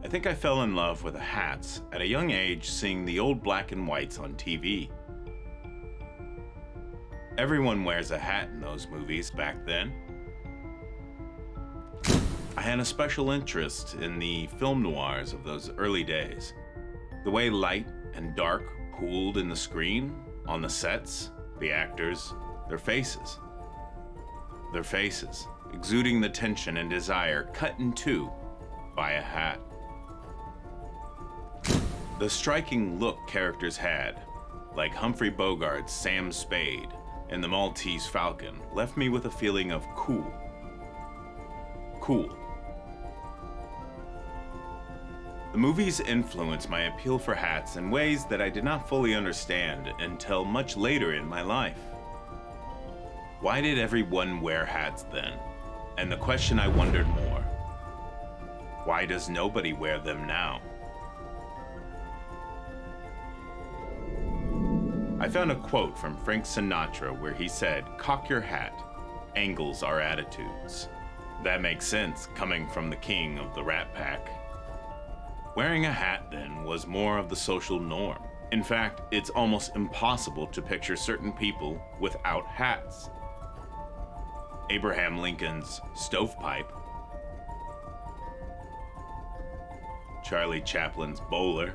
I think I fell in love with hats at a young age seeing the old black and whites on TV. Everyone wears a hat in those movies back then. I had a special interest in the film noirs of those early days. The way light and dark pooled in the screen, on the sets, the actors, their faces. Their faces, exuding the tension and desire cut in two by a hat. The striking look characters had, like Humphrey Bogart's Sam Spade in The Maltese Falcon, left me with a feeling of cool. Cool. The movies influenced my appeal for hats in ways that I did not fully understand until much later in my life. Why did everyone wear hats then? And the question I wondered more, why does nobody wear them now? I found a quote from Frank Sinatra where he said, "Cock your hat, angles are attitudes." That makes sense coming from the king of the Rat Pack. Wearing a hat then was more of the social norm. In fact, it's almost impossible to picture certain people without hats. Abraham Lincoln's stovepipe, Charlie Chaplin's bowler,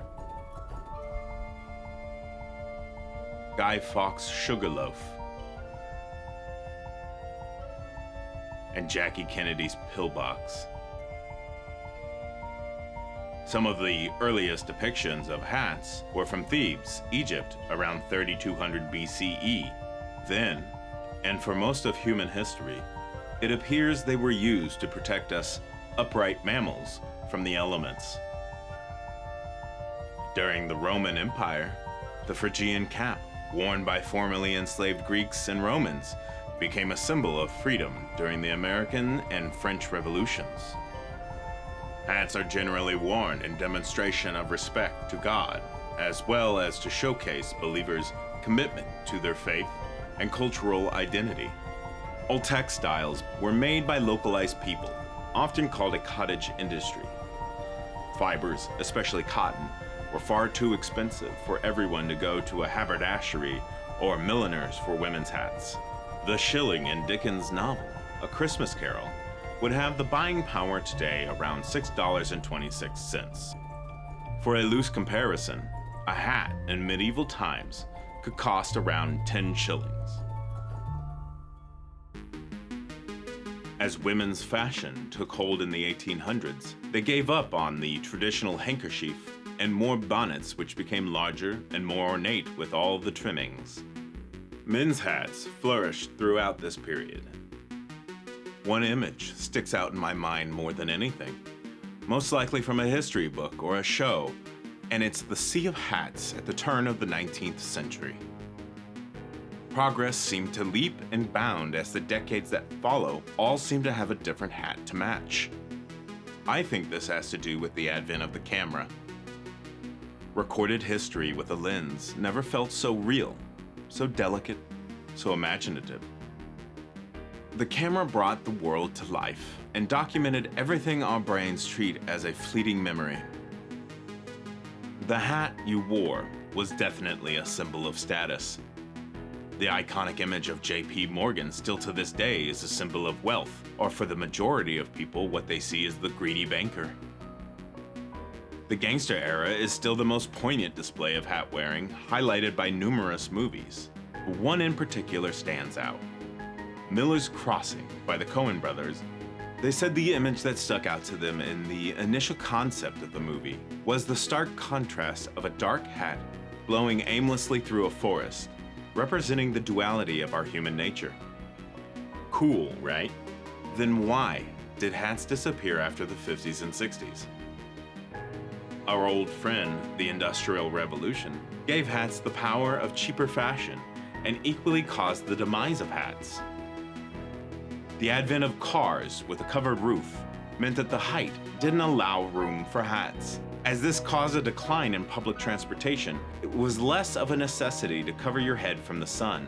Guy Fawkes' Sugarloaf, and Jackie Kennedy's pillbox. Some of the earliest depictions of hats were from Thebes, Egypt, around 3200 BCE. Then, and for most of human history, it appears they were used to protect us upright mammals from the elements. During the Roman Empire, the Phrygian cap, worn by formerly enslaved Greeks and Romans, became a symbol of freedom during the American and French Revolutions. Hats are generally worn in demonstration of respect to God, as well as to showcase believers' commitment to their faith and cultural identity. Old textiles were made by localized people, often called a cottage industry. Fibers, especially cotton, were far too expensive for everyone to go to a haberdashery or milliners for women's hats. The shilling in Dickens' novel, A Christmas Carol, would have the buying power today around $6.26. For a loose comparison, a hat in medieval times could cost around 10 shillings. As women's fashion took hold in the 1800s, they gave up on the traditional handkerchief and wore bonnets which became larger and more ornate with all the trimmings. Men's hats flourished throughout this period. One image sticks out in my mind more than anything, most likely from a history book or a show, and it's the sea of hats at the turn of the 19th century. Progress seemed to leap and bound as the decades that follow all seem to have a different hat to match. I think this has to do with the advent of the camera. Recorded history with a lens never felt so real, so delicate, so imaginative. The camera brought the world to life and documented everything our brains treat as a fleeting memory. The hat you wore was definitely a symbol of status. The iconic image of J.P. Morgan still to this day is a symbol of wealth, or for the majority of people, what they see is the greedy banker. The gangster era is still the most poignant display of hat wearing, highlighted by numerous movies. One in particular stands out. Miller's Crossing by the Coen brothers. They said the image that stuck out to them in the initial concept of the movie was the stark contrast of a dark hat blowing aimlessly through a forest, representing the duality of our human nature. Cool, right? Then why did hats disappear after the 50s and 60s? Our old friend, the Industrial Revolution, gave hats the power of cheaper fashion and equally caused the demise of hats. The advent of cars with a covered roof meant that the height didn't allow room for hats. As this caused a decline in public transportation, it was less of a necessity to cover your head from the sun.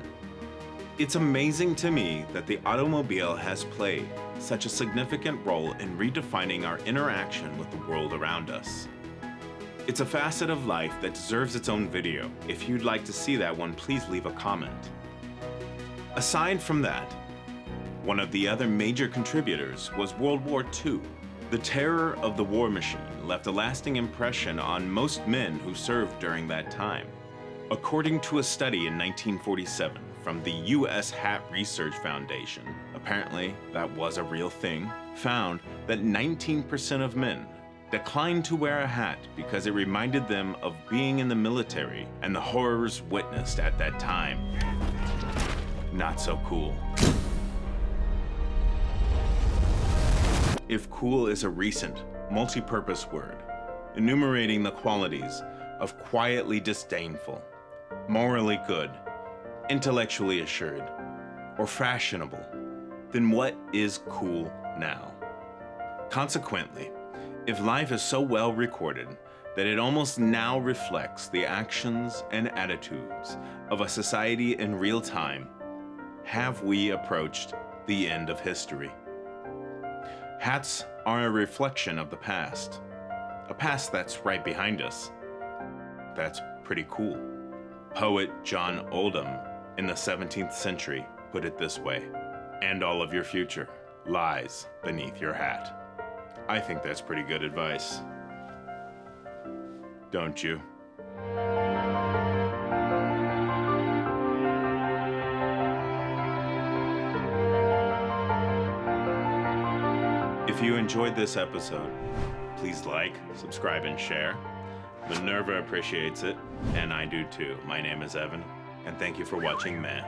It's amazing to me that the automobile has played such a significant role in redefining our interaction with the world around us. It's a facet of life that deserves its own video. If you'd like to see that one, please leave a comment. Aside from that, one of the other major contributors was World War II. The terror of the war machine left a lasting impression on most men who served during that time. According to a study in 1947 from the U.S. Hat Research Foundation, apparently that was a real thing, found that 19% of men declined to wear a hat because it reminded them of being in the military and the horrors witnessed at that time. Not so cool. If cool is a recent, multi-purpose word, enumerating the qualities of quietly disdainful, morally good, intellectually assured, or fashionable, then what is cool now? Consequently, if life is so well recorded that it almost now reflects the actions and attitudes of a society in real time, have we approached the end of history? Hats are a reflection of the past, a past that's right behind us. That's pretty cool. Poet John Oldham in the 17th century put it this way, "And all of your future lies beneath your hat." I think that's pretty good advice. Don't you? If you enjoyed this episode, please like, subscribe, and share. Minerva appreciates it, and I do too. My name is Evan, and thank you for watching Meh.